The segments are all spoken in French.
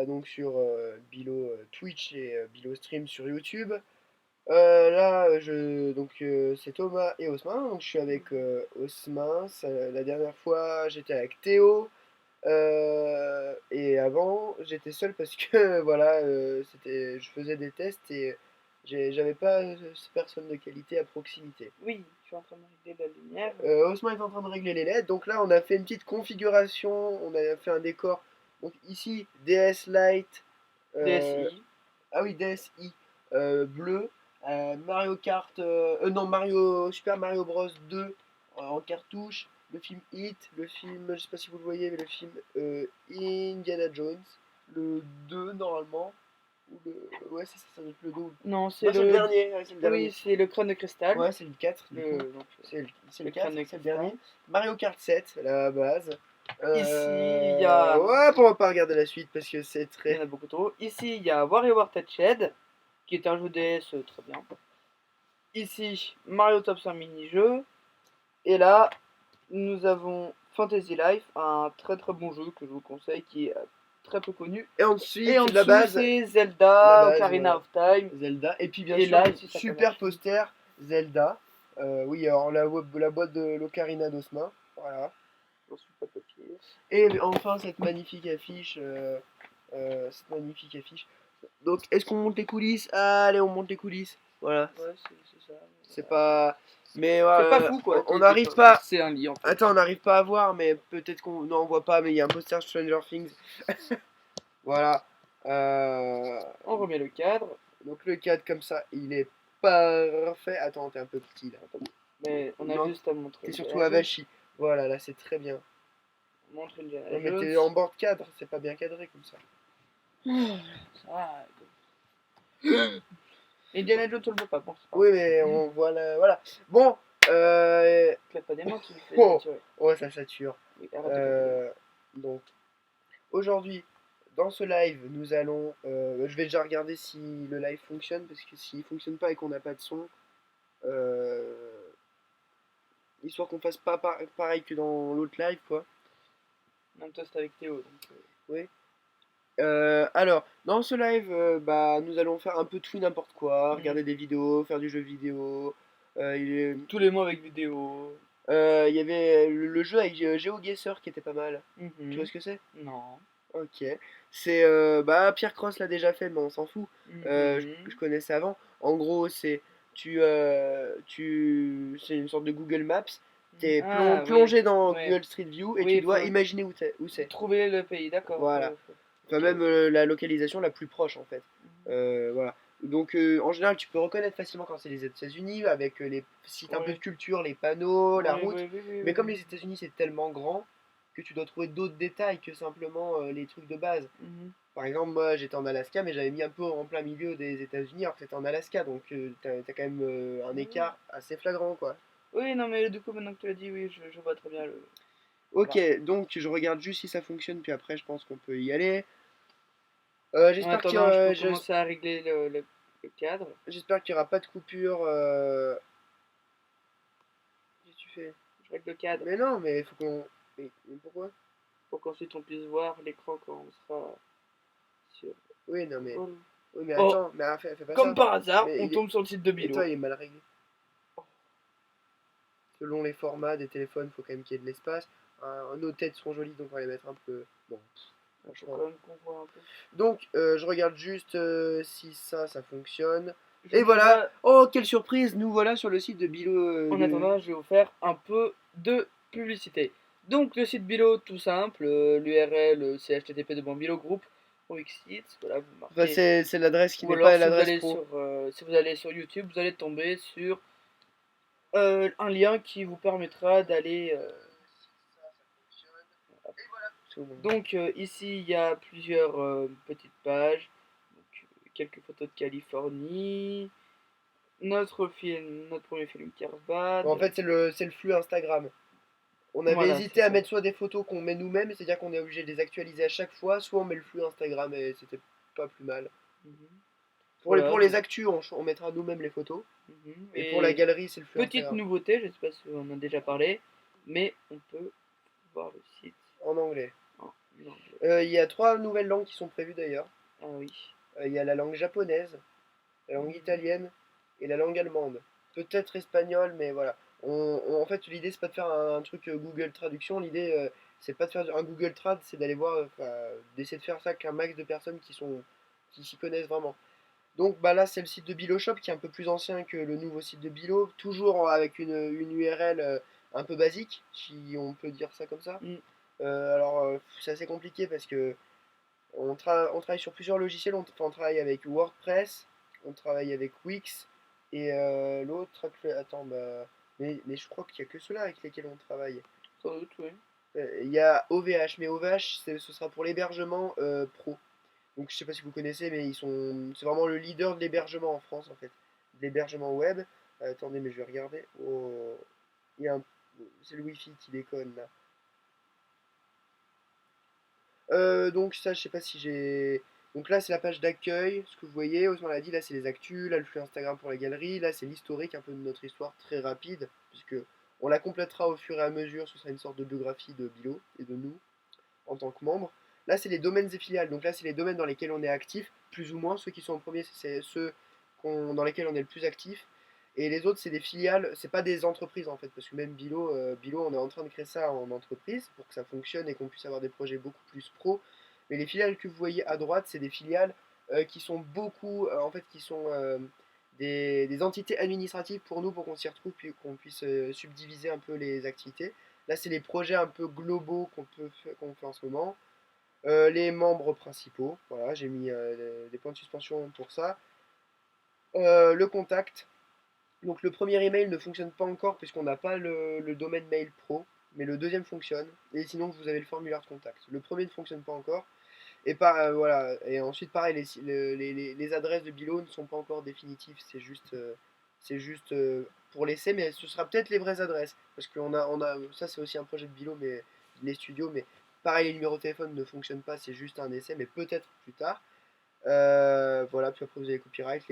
donc sur Bilo Twitch et Bilo Stream sur YouTube. Là, c'est Thomas et Osmin. Donc je suis avec Osmin. La dernière fois, j'étais avec Théo. Et avant, j'étais seul parce que voilà, je faisais des tests et j'avais pas ces personnes de qualité à proximité. Oui, je suis en train de régler la lumière. Osman est en train de régler les LED. Donc là, on a fait une petite configuration. On a fait un décor. Donc ici, DS Lite. DSI. Ah oui, DSi bleu. Mario Kart. Non, Super Mario Bros 2 en cartouche. Le film Hit. Le film, je sais pas si vous le voyez, mais le film Indiana Jones. Le 2 normalement. Ouais, c'est ça, ça doit être le 2. Non, Non, c'est le dernier. Ouais, c'est le dernier. Oui, c'est le crâne de cristal. Ouais, c'est le 4. Donc, C'est le le crâne 4, de c'est le cristal. dernier. Mario Kart 7, la base. Ici, il y a. Ouais, on va pas regarder la suite parce que c'est Il y en très. a beaucoup trop. Ici, il y a WarioWare Touched, qui est un jeu DS très bien. Ici, Mario Top 100 mini-jeu. Et là, nous avons Fantasy Life, un très très bon jeu que je vous conseille, qui est très peu connu. Et Et ensuite, en la dessous, base. c'est La Zelda, base, Ocarina voilà. of Time. Zelda. Et puis bien Et sûr, là, ici, ça super commence. poster Zelda. Oui, alors la boîte de l'Ocarina d'Osma. Voilà. J'en suis pas papier. Et enfin, cette magnifique affiche. Donc, est-ce qu'on monte les coulisses? Allez, on monte les coulisses. Voilà. Ouais, c'est ça. C'est pas. Mais C'est pas fou quoi. on n'arrive pas. C'est un lit en fait. Attends, on n'arrive pas à voir, mais peut-être qu'on. Non, on voit pas, mais il y a un poster Stranger Things. Voilà. On remet le cadre. Donc le cadre comme ça, il est parfait. Attends, t'es un peu petit là. Mais on a Non, juste à montrer. t'es surtout Indiana Jones. avachi. Voilà, là c'est très bien. On montre Indiana Non mais Jones. t'es en bord de cadre, c'est pas bien cadré comme ça. Ah, Indiana Jones, on le voit pas. Bon, c'est pas Oui, mais on voit la. Voilà. Bon, Claque pas des mains, tu le fais oh, saturer. oh, ça sature. Oui, arrête de claquer. Donc, aujourd'hui, dans ce live, nous allons. Je vais déjà regarder si le live fonctionne, parce que s'il fonctionne pas et qu'on n'a pas de son, histoire qu'on fasse pas pareil que dans l'autre live, quoi. En même temps, c'était avec Théo. Donc, Oui. Alors, dans ce live, bah, nous allons faire un peu tout et n'importe quoi, regarder des vidéos, faire du jeu vidéo. tous les mois avec vidéo. Il y avait le jeu avec GeoGuessr qui était pas mal. Tu vois ce que c'est? Non. Ok. C'est bah Pierre Cross l'a déjà fait, mais on s'en fout. Je connaissais avant. En gros, c'est une sorte de Google Maps. T'es Ah, plongé oui. dans Ouais. Google Street View et Oui, tu dois faut imaginer où c'est. trouver le pays, d'accord. Voilà. Enfin, Ok, même ok. la localisation la plus proche en fait. Voilà. Donc en général, tu peux reconnaître facilement quand c'est les États-Unis avec les sites un peu de Ouais. culture, les panneaux, la Oui, route. oui, oui, oui, Mais oui, comme oui. les États-Unis c'est tellement grand que tu dois trouver d'autres détails que simplement les trucs de base. Par exemple, moi j'étais en Alaska, mais j'avais mis un peu en plein milieu des États-Unis alors que c'était en Alaska, donc t'as quand même un écart assez flagrant quoi. Oui, non, mais du coup, maintenant que tu l'as dit, oui, je vois très bien le. Ok, Voilà. donc je regarde juste si ça fonctionne, puis après je pense qu'on peut y aller. En J'espère attendant, je peux commencer à régler le cadre. j'espère qu'il n'y aura pas de coupure. Qu'est-ce que tu fais? Je règle le cadre Mais non, mais il faut qu'on. Mais pourquoi? pour qu'ensuite on puisse voir l'écran quand on sera sur. Oui, non, mais. Voilà. Oui, mais Oh, attends, mais fais pas comme ça. par hasard, Mais on tombe sur le site de Et toi, Bilo. il est mal réglé. Selon les formats des téléphones, il faut quand même qu'il y ait de l'espace. Nos têtes sont jolies, donc on va les mettre un peu. Bon, Il faut franchement. quand même qu'on voit un peu. Donc, je regarde juste si ça fonctionne. Je Et ne voilà! vois- Oh, quelle surprise! Nous voilà sur le site de Bilo. En attendant, je vais vous faire un peu de publicité. Donc le site Bilo, tout simple, l'URL c'est http://bilo-group.xit. Voilà, vous Enfin, marquez. c'est l'adresse qui Ou n'est alors pas l'adresse pro. si vous allez sur YouTube, vous allez tomber sur un lien qui vous permettra d'aller. Donc ici il y a plusieurs petites pages, donc, quelques photos de Californie, notre premier film Bon, en Carvad. fait, c'est le flux Instagram. On avait Voilà, hésité c'est à ça. mettre soit des photos qu'on met nous-mêmes, c'est-à-dire qu'on est obligé de les actualiser à chaque fois, soit on met le flux Instagram et c'était pas plus mal. Mhm. Pour Voilà, les actus, on mettra nous-mêmes les photos. Et pour la Et galerie, c'est le flux petite Instagram. nouveauté, je ne sais pas si on en a déjà parlé, mais on peut voir le site En anglais. en l'anglais. Il y a 3 nouvelles langues qui sont prévues d'ailleurs. Ah oui. Il y a la langue japonaise, la langue Mhm. italienne et la langue allemande. Peut-être espagnol, mais voilà. En fait, l'idée, c'est pas de faire un truc Google Traduction. L'idée, c'est pas de faire un Google Trad, c'est d'aller voir, d'essayer de faire ça qu'un max de personnes qui s'y connaissent vraiment. Donc bah là, c'est le site de Biloshop qui est un peu plus ancien que le nouveau site de Bilo, toujours avec une URL un peu basique, si on peut dire ça comme ça. Mm. C'est assez compliqué parce que on travaille sur plusieurs logiciels. On travaille avec WordPress, on travaille avec Wix et l'autre. Attends, bah, mais je crois qu'il n'y a que ceux-là avec lesquels on travaille. Sans doute, oui. Il y a OVH, mais OVH, ce sera pour l'hébergement pro. Donc je sais pas si vous connaissez, mais c'est vraiment le leader de l'hébergement en France en fait, de l'hébergement web. Attendez, mais je vais regarder. Oh, il y a un- c'est le Wi-Fi qui déconne là. Donc ça, je sais pas si j'ai. Donc là, c'est la page d'accueil, ce que vous voyez. Osman l'a dit, là, c'est les actus, là, le flux Instagram pour la galerie, là, c'est l'historique un peu de notre histoire très rapide, puisque on la complétera au fur et à mesure. Ce sera une sorte de biographie de Bilo et de nous en tant que membres. Là, c'est les domaines et filiales. Donc là, c'est les domaines dans lesquels on est actif, plus ou moins. Ceux qui sont en premier, c'est ceux dans lesquels on est le plus actif. Et les autres, c'est des filiales, c'est pas des entreprises en fait, parce que même Bilo, on est en train de créer ça en entreprise pour que ça fonctionne et qu'on puisse avoir des projets beaucoup plus pro. Mais les filiales que vous voyez à droite, c'est des filiales qui sont beaucoup, en fait, qui sont des entités administratives pour nous, pour qu'on s'y retrouve, puis qu'on puisse subdiviser un peu les activités. Là, c'est les projets un peu globaux qu'on fait en ce moment. Les membres principaux, voilà, j'ai mis des points de suspension pour ça. Le contact. Donc le premier email ne fonctionne pas encore puisqu'on n'a pas le domaine mail pro, mais le deuxième fonctionne. Et sinon, vous avez le formulaire de contact. Le premier ne fonctionne pas encore. Voilà. Et ensuite, pareil, les adresses de Bilo ne sont pas encore définitives. C'est juste pour l'essai, mais ce sera peut-être les vraies adresses. Parce que ça, c'est aussi un projet de Bilo, mais les studios. Mais pareil, les numéros de téléphone ne fonctionnent pas, c'est juste un essai, mais peut-être plus tard. Voilà, puis après, vous avez copyright,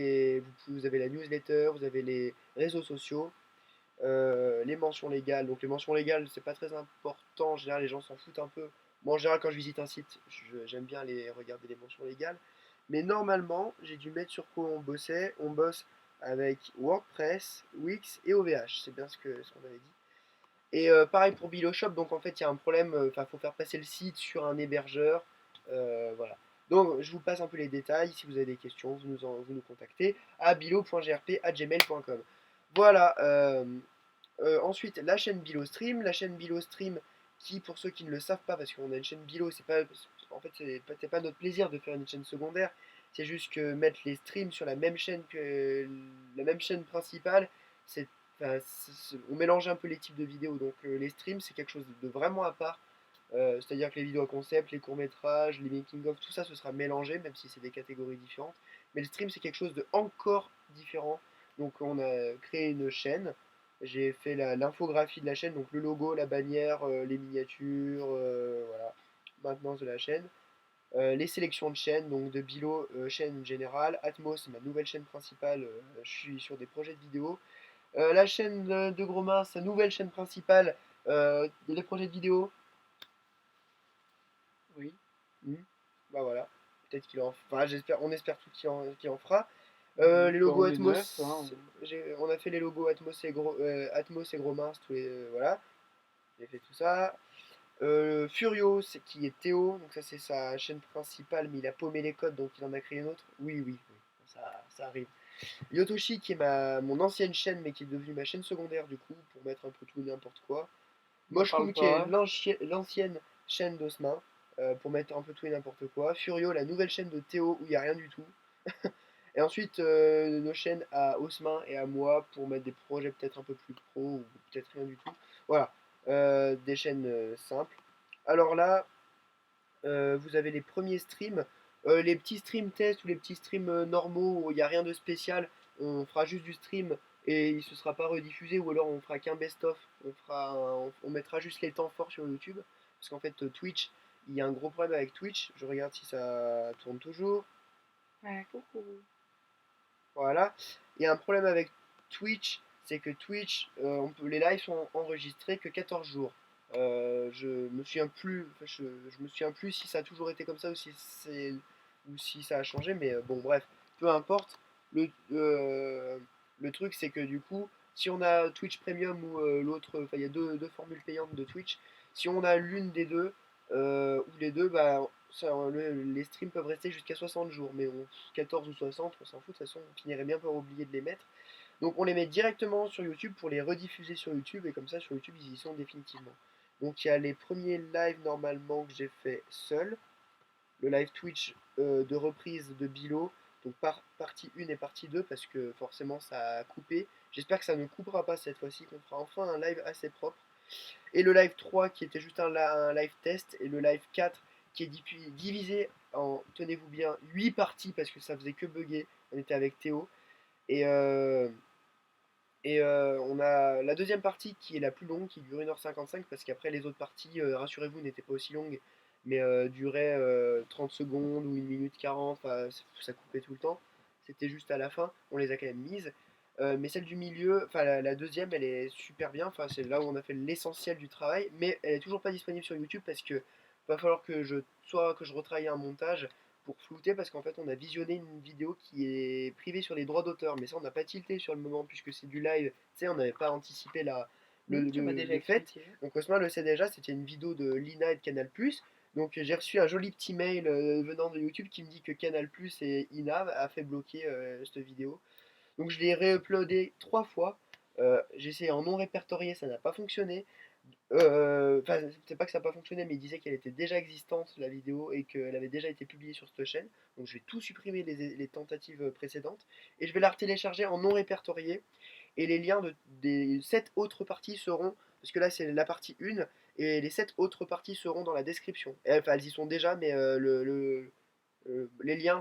vous avez la newsletter, vous avez les réseaux sociaux, les mentions légales. Donc, les mentions légales, c'est pas très important. En général, les gens s'en foutent un peu. Moi, en général, quand je visite un site, j'aime bien regarder les mentions légales. Mais normalement, j'ai dû mettre sur quoi on bossait. On bosse avec WordPress, Wix et OVH. C'est bien ce qu'on avait dit. Et pareil pour Biloshop, donc en fait, il y a un problème. Enfin, il faut faire passer le site sur un hébergeur. Voilà. Donc, je vous passe un peu les détails. Si vous avez des questions, vous nous contactez à bilo.grp@gmail.com. Voilà. Ensuite, la chaîne BiloStream. La chaîne BiloStream, qui, pour ceux qui ne le savent pas, parce qu'on a une chaîne Bilo, en fait, c'est pas notre plaisir de faire une chaîne secondaire. C'est juste que mettre les streams sur la même chaîne que la même chaîne principale, c'est, on mélange un peu les types de vidéos. Donc, les streams, c'est quelque chose de vraiment à part. C'est-à-dire que les vidéos à concept, les courts-métrages, les making-of, tout ça, ce sera mélangé, même si c'est des catégories différentes. Mais le stream, c'est quelque chose de encore différent. Donc, on a créé une chaîne. J'ai fait l'infographie de la chaîne, donc le logo, la bannière, les miniatures, voilà, maintenance de la chaîne. Les sélections de chaînes, donc de Bilo, chaîne générale. Atmos, c'est ma nouvelle chaîne principale. Je suis sur des projets de vidéo. La chaîne de Grosmain, sa nouvelle chaîne principale, les projets de vidéo. Oui. Hmm. Bah voilà. Peut-être qu'il en. Enfin, on espère tout qu'il en fera. Les Bah, logos on est neuf, hein. Atmos, on a fait les logos Atmos et Gros Mince, voilà, j'ai fait tout ça. Furio, qui est Théo, donc ça c'est sa chaîne principale, mais il a paumé les codes, donc il en a créé une autre. Oui, oui, oui, ça arrive. Yotoshi, qui est mon ancienne chaîne, mais qui est devenue ma chaîne secondaire du coup, pour mettre un peu tout et n'importe quoi. N'en parle Moshroom, qui est pas. l'ancienne chaîne d'Osmin, pour mettre un peu tout et n'importe quoi. Furio, la nouvelle chaîne de Théo, où il n'y a rien du tout. Et ensuite, nos chaînes à Osmin et à moi pour mettre des projets peut-être un peu plus pro ou peut-être rien du tout. Voilà, des chaînes simples. Alors là, vous avez les premiers streams. Les petits streams tests ou les petits streams normaux où il n'y a rien de spécial, on fera juste du stream et il ne se sera pas rediffusé ou alors on fera qu'un best-of. On mettra juste les temps forts sur YouTube. Parce qu'en fait, Twitch, il y a un gros problème avec Twitch. Je regarde si ça tourne toujours. Ouais, coucou. Voilà. Il y a un problème avec Twitch, c'est que Twitch, les lives sont enregistrés que 14 jours. Je me souviens plus, enfin, je me souviens plus si ça a toujours été comme ça ou si ça a changé, mais bon bref, peu importe. Le, euh, le truc c'est que du coup, si on a Twitch Premium ou l'autre, enfin il y a deux formules payantes de Twitch, si on a l'une des deux ou les deux, bah les streams peuvent rester jusqu'à 60 jours, mais 14 ou 60, on s'en fout, de toute façon on finirait bien par oublier de les mettre. Donc on les met directement sur YouTube pour les rediffuser sur YouTube et comme ça sur YouTube ils y sont définitivement. Donc il y a les premiers lives normalement que j'ai fait seul, le live Twitch de reprise de Bilo, donc partie 1 et partie 2 parce que forcément ça a coupé. J'espère que ça ne coupera pas cette fois-ci, qu'on fera enfin un live assez propre. Et le live 3 qui était juste un live test et le live 4 qui est divisé en, tenez-vous bien, 8 parties parce que ça faisait que bugger. On était avec Théo. Et, on a la deuxième partie qui est la plus longue, qui dure 1h55, parce qu'après les autres parties, rassurez-vous, n'étaient pas aussi longues, mais duraient 30 secondes ou 1 minute 40, enfin, ça coupait tout le temps. C'était juste à la fin, on les a quand même mises. Mais celle du milieu, enfin la deuxième, elle est super bien, enfin, c'est là où on a fait l'essentiel du travail, mais elle est toujours pas disponible sur YouTube parce que va falloir que je retravaille un montage pour flouter parce qu'en fait on a visionné une vidéo qui est privée sur les droits d'auteur, mais ça on n'a pas tilté sur le moment puisque c'est du live, tu sais, on n'avait pas anticipé Tu m'as déjà le fait. expliqué. Donc Osman le sait déjà, c'était une vidéo de Lina et de Canal+. Donc j'ai reçu un joli petit mail venant de YouTube qui me dit que Canal+ et Inav a fait bloquer cette vidéo. Donc je l'ai réuploadé 3 fois. J'ai essayé en non répertorié, ça n'a pas fonctionné. Enfin, c'est pas que ça n'a pas fonctionné, mais il disait qu'elle était déjà existante, la vidéo, et qu'elle avait déjà été publiée sur cette chaîne. Donc je vais tout supprimer les tentatives précédentes. Et je vais la télécharger en non répertorié. Et les liens des 7 autres parties seront, parce que là c'est la partie 1, et les 7 autres parties seront dans la description. Enfin, elles y sont déjà, mais les liens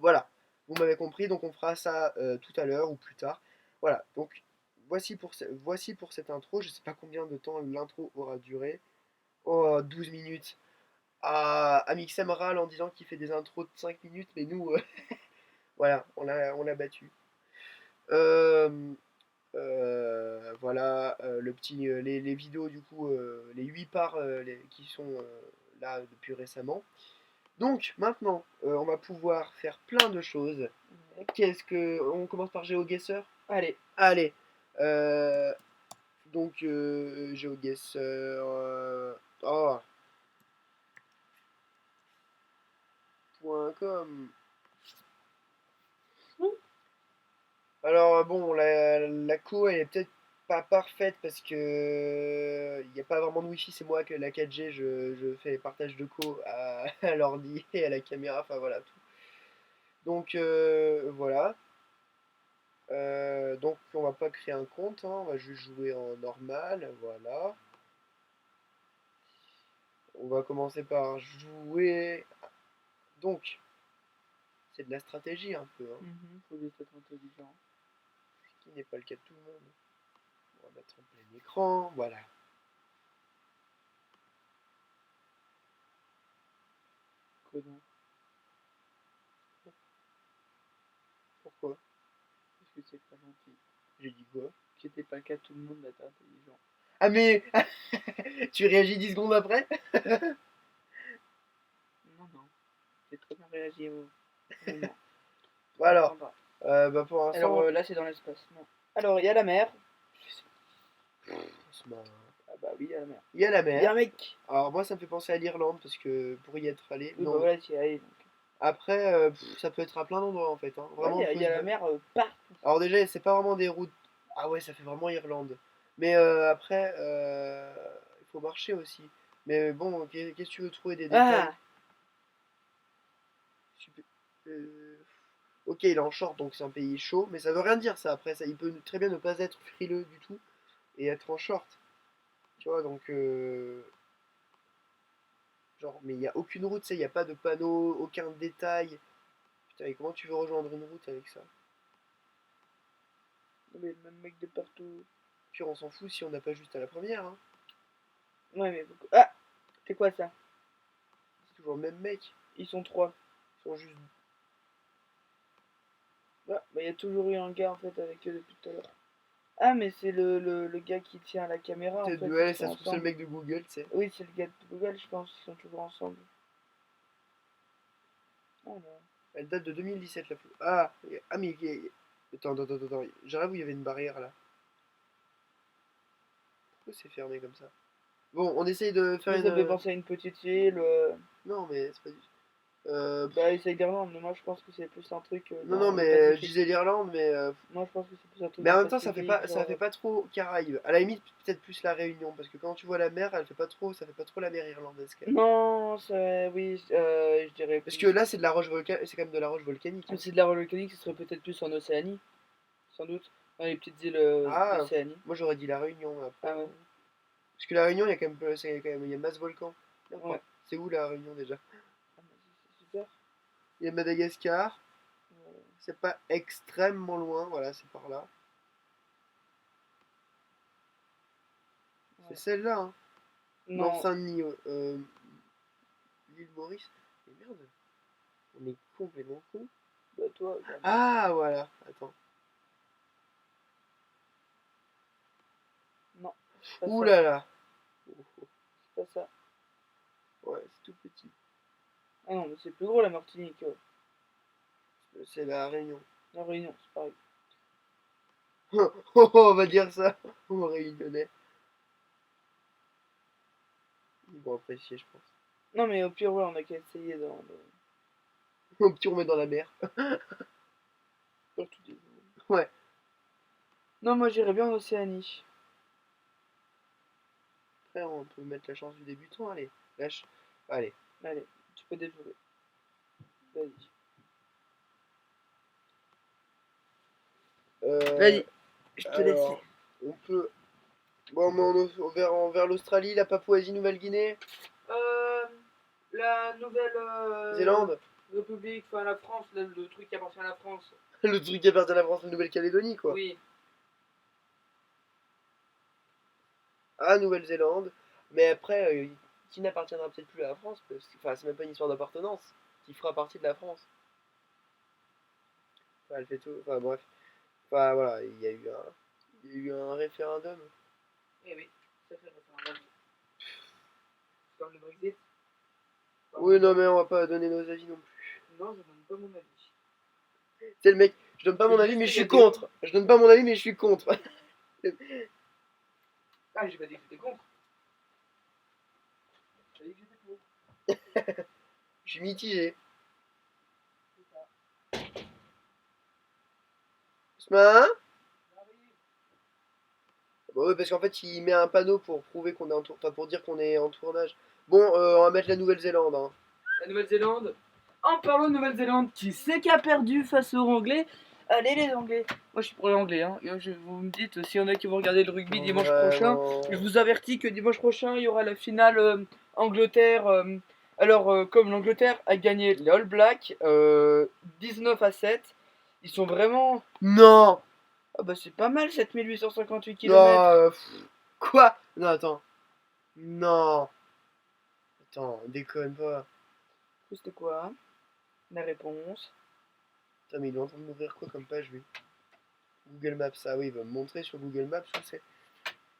Voilà, vous m'avez compris, donc on fera ça tout à l'heure ou plus tard. Voilà, donc voici pour cette intro. Je sais pas combien de temps l'intro aura duré. Oh, 12 minutes. Ah, Amixem râle en disant qu'il fait des intros de 5 minutes, mais nous, voilà, on l'a battu. Euh, voilà, les vidéos du coup, les 8 parts qui sont là depuis récemment. Donc maintenant, on va pouvoir faire plein de choses. Qu'est-ce que. On commence par GeoGuessr. Allez, Allez. euh, donc GeoGuessr. Oh, .com. Alors bon, la co elle est peut-être pas parfaite parce que il n'y a pas vraiment de wifi, c'est moi que la 4G, je fais partage de co à l'ordi et à la caméra, enfin voilà tout. Donc voilà. Donc on va pas créer un compte, hein, on va juste jouer en normal, voilà. On va commencer par jouer. Donc, c'est de la stratégie un peu, hein, faut juste être intelligent. ce qui n'est pas le cas de tout le monde. On va mettre en plein écran, voilà. Connard. Pourquoi? Parce que c'est pas gentil. J'ai dit quoi? C'était pas le cas de tout le monde d'être intelligent. Ah mais tu réagis 10 secondes après? Non, non. J'ai très bien réagi au moment. Bah alors, Comprends pas. bah pour Alors l'instant, là, c'est dans l'espace. Non. Alors, il y a la mer. Ah bah oui, il y a la mer. il y a la Il y a mer. un mec. Alors moi ça me fait penser à l'Irlande parce que pour y être allé, Oui, bah non. voilà, tu y es allé. Donc. Après, ça peut être à plein d'endroits en fait, hein. Ouais, Vraiment, il y a la mer partout. Alors déjà, c'est pas vraiment des routes. Ah ouais, ça fait vraiment Irlande. Mais après, il faut marcher aussi. Mais bon, qu'est-ce que tu veux trouver des détails? Ah. Super- euh, Ok, il est en short, donc c'est un pays chaud, mais ça veut rien dire ça. Après, ça, il peut très bien ne pas être frileux du tout et être en short. Tu vois, donc genre, mais il y a aucune route, tu sais, il y a pas de panneau, aucun détail. Putain, et comment tu veux rejoindre une route avec ça? Non, mais le même mec de partout. Puis on s'en fout si on n'a pas juste à la première, hein. Ouais, mais beaucoup. Ah. C'est quoi ça? C'est toujours le même mec. Ils sont trois. Ils sont juste. Ah, bah il y a toujours eu un gars en fait avec eux depuis tout à l'heure. Ah, mais c'est le gars qui tient la caméra, en Peut-être, fait, ils ouais, sont ça se trouve, c'est le ensemble. mec de Google, tu sais. Oui, c'est le gars de Google, je pense, ils sont toujours ensemble. Alors, Elle date de 2017, la photo. Ah, ah mais... Attends. J'arrive où il y avait une barrière, là. Pourquoi c'est fermé comme ça? Bon, on essaye de faire moi, une... ça me fait penser à une petite île. Non, mais c'est pas du... Bah, essaye d'Irlande, mais moi, je pense que c'est plus un truc Non, dans le mais je Pacifique. disais l'Irlande, mais... Moi, je pense que c'est plus un truc Mais dans en le même temps, Pacifique, ça genre. fait pas trop Caraïbes. À la limite, peut-être plus la Réunion, parce que quand tu vois la mer, elle fait pas trop... Ça fait pas trop la mer irlandaise, quand même. Non, oui, je dirais Parce que plus. là, c'est de la roche volcanique, c'est quand même de la roche volcanique, hein. C'est de la roche volcanique, ce serait peut-être plus en Océanie, sans doute. Dans les petites îles Ah, d'Océanie. moi j'aurais dit la Réunion, mais après... Ah ouais, Parce que la Réunion, il y a quand même... Il y a masse volcan. Je ouais. crois. C'est où la Réunion, déjà? Ah, mais c'est super. Il y a Madagascar. Euh, C'est pas extrêmement loin, voilà, c'est par là. C'est ouais. celle-là, hein. Non, Non, Saint-Denis, l'île Maurice. Mais merde, on est complètement con. bah toi, regarde. Ah, voilà, attends. Non, c'est pas Ouh ça. là là. Oh, oh. C'est pas ça. Ouais, c'est tout petit. Ah non, mais c'est plus gros la Martinique. C'est la Réunion. La Réunion, c'est pareil. On va dire ça aux Réunionnais. Ils vont apprécier, je pense. Non, mais au pire, ouais, on a qu'à essayer Au pire, on met dans la mer. dans tous les- Ouais. Non, moi j'irais bien en Océanie. Après, on peut mettre la chance du débutant, allez. Lâche. Allez. Allez, tu peux déjouer. Vas-y. Euh, Vas-y, je te laisse. alors, on peut... Bon, mais vers l'Australie, la Papouasie-Nouvelle-Guinée, Euh, la nouvelle Zélande, République, enfin la France, le truc qui appartient à la France. le truc qui appartient à la France, la Nouvelle-Calédonie, quoi. Oui, À Nouvelle-Zélande, mais après, qui n'appartiendra peut-être plus à la France, parce que, enfin, c'est même pas une histoire d'appartenance, qui fera partie de la France. Enfin, elle fait tout, enfin, bref. Enfin, voilà, il y a eu un référendum. eh oui, ça fait référendum. Comme le Brexit. Oui, non, mais on va pas donner nos avis non plus. Non, je donne pas mon avis. C'est le mec, je donne pas C'est mon avis, juste mais je qu'il y a suis des gens. contre. Je donne pas mon avis, mais je suis contre. Ah, j'ai pas dit que j'étais contre. J'ai dit que j'étais pour. Je suis mitigé. C'est ça. Ce matin, Ah oui. bah ouais, parce qu'en fait, il met un panneau pour prouver qu'on est en tour... enfin, pour dire qu'on est en tournage. Bon, on va mettre la Nouvelle-Zélande, hein. La Nouvelle-Zélande. En parlant de Nouvelle-Zélande, qui c'est qui a perdu face aux Anglais? Allez les Anglais. Moi je suis pour les Anglais. Hein. Vous me dites, s'il y en a qui vont regarder le rugby dimanche prochain, Vraiment. je vous avertis que dimanche prochain il y aura la finale Angleterre. Alors comme l'Angleterre a gagné les All Blacks 19-7, ils sont vraiment... Non! Ah bah c'est pas mal 7858 Non, km. quoi? Non, attends. Non. Attends, déconne pas. C'était quoi hein, la réponse? Putain, mais il est en train de m'ouvrir quoi comme page, lui? Google Maps, ah oui, il va me montrer sur Google Maps où c'est.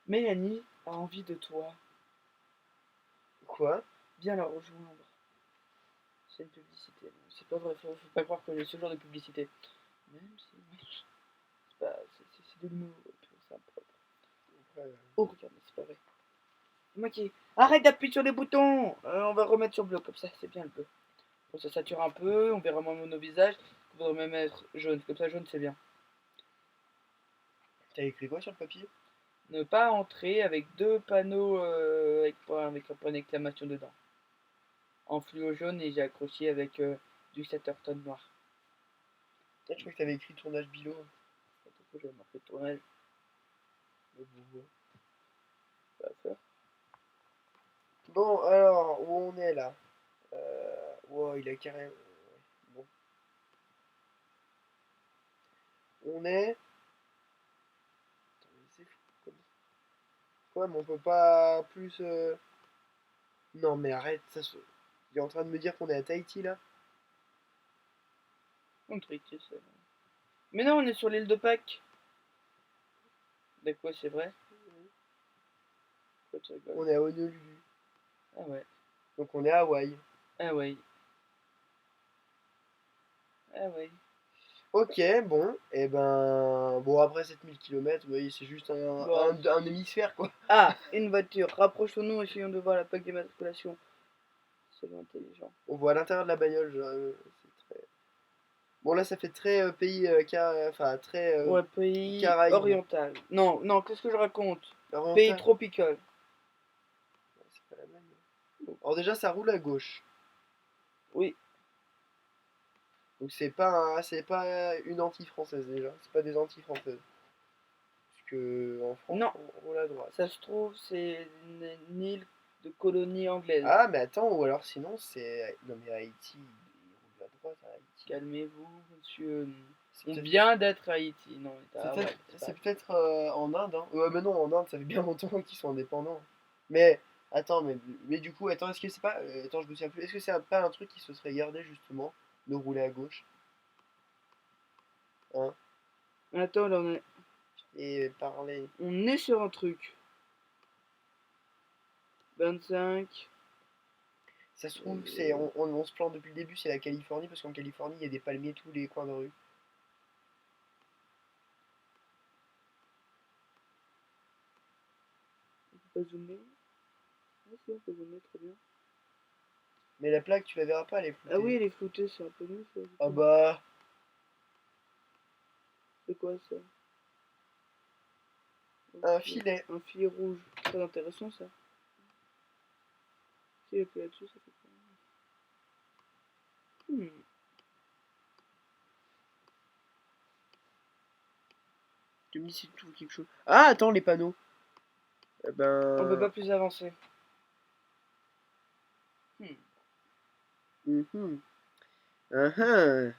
Mélanie a envie de toi. Quoi? Viens la rejoindre. C'est une publicité. C'est pas vrai, faut pas croire que j'ai ce genre de publicité. Même si. C'est de l'humour, tout ça propre. Ouais, Oh, regarde, mais c'est pas vrai. Moi qui. Arrête d'appuyer sur les boutons. On va remettre sur bleu, comme ça, c'est bien le bleu. Bon, ça sature un peu, on verra moins nos visages. Il faudrait même être jaune, comme ça, jaune, c'est bien. t'as écrit quoi sur le papier? Ne pas entrer avec deux panneaux avec un point d'exclamation dedans. En fluo jaune et j'ai accroché avec du Satterton noir. Ah, je crois que t'avais écrit tournage bilo. Pourquoi j'avais marqué tournage? Ça va faire. Bon, alors, où on est là? Wow, il a carrément. Bon. On est. Attends, mais c'est fou. Quoi, mais on peut pas plus. Non, mais arrête, ça se. Il est en train de me dire qu'on est à Tahiti là? On triche, c'est. Mais non, on est sur l'île de Pâques. De quoi, c'est vrai? Pourquoi tu rigoles? On est à Honolulu. Ah ouais. Donc on est à Hawaï. Ah ouais. Ah ouais. Ok, bon, et ben. Bon, après 7000 km, oui, c'est juste Bon. un hémisphère quoi. Ah, une voiture. Rapprochons-nous, essayons de voir la plaque d'immatriculation. C'est intelligent. On voit à l'intérieur de la bagnole, c'est très. Bon, là ça fait très pays. Enfin, très. Ouais, pays Caraïbes. oriental. Non, non, qu'est-ce que je raconte? Oriental. Pays tropical. C'est pas la même. Alors, déjà, ça roule à gauche. Oui. Donc, c'est pas une Antille française déjà. C'est pas des Antilles françaises. Parce que en France, Non. on roule à droite. Ça se trouve, c'est une île de colonie anglaise. Ah, mais attends, ou alors sinon, c'est. Non, mais Haïti, il roule à droite à Haïti. Calmez-vous, monsieur. C'est On peut-être- vient d'être à Haïti. Non, on est à C'est Hawaï, peut-être c'est pas- c'est peut-être, en Inde. Hein. Ouais, mais non, en Inde, ça fait bien longtemps qu'ils sont indépendants. Mais attends, mais du coup, attends, est-ce que c'est pas. Attends, je me souviens plus. Est-ce que c'est pas un truc qui se serait gardé justement de rouler à gauche? Hein? Attends, là, Et parler. on est sur un truc. 25. Ça se trouve, c'est, on se plante depuis le début, c'est la Californie, parce qu'en Californie, il y a des palmiers tous les coins de rue. On peut pas zoomer. Ah si, on peut zoomer, très bien. Mais la plaque, tu la verras pas, elle est floutée. Ah oui, elle est floutée, c'est un peu nul ça. Ah bah. C'est quoi ça? Un filet. Un filet rouge. Très intéressant ça. Si j'appuie là-dessus, ça fait quoi? Tu me dis si tu trouves quelque chose. Ah, attends, les panneaux. Eh On peut pas ben. plus avancer. Mhm. Uhum.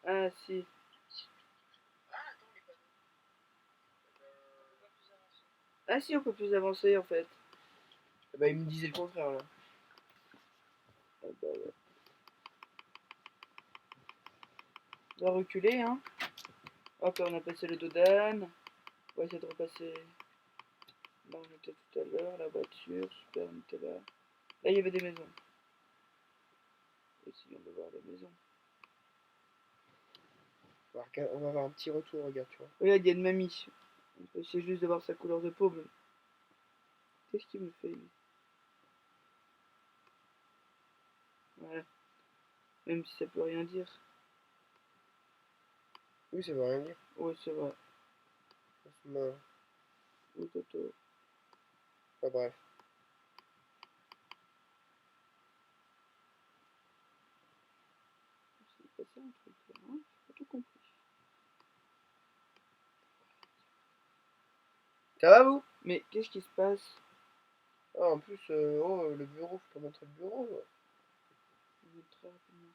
Ah si. Ah si, on peut plus avancer en fait. Eh ben, il me disait le contraire là. Ah bah ouais. On va reculer, hein. Ok, on a passé le Dodane. On va essayer de repasser. Là, on était tout à l'heure, la voiture, super, on était là. Là, il y avait des maisons. Essayons de voir les maisons. On va avoir un petit retour, regarde, tu vois. Regarde, il y a une mamie. On peut essayer juste de voir sa couleur de peau. Qu'est-ce qu'il me fait, lui? Voilà. Même si ça peut rien dire. Oui, ça veut rien dire. Oui, c'est vrai. Non. Oui, Toto. Enfin, bref. C'est pas ça un truc là, hein? J'ai pas tout compris. Ça va, vous? Mais qu'est-ce qui se passe? Ah, en plus, oh, le bureau, faut pas montrer le bureau. Je vais très rapidement.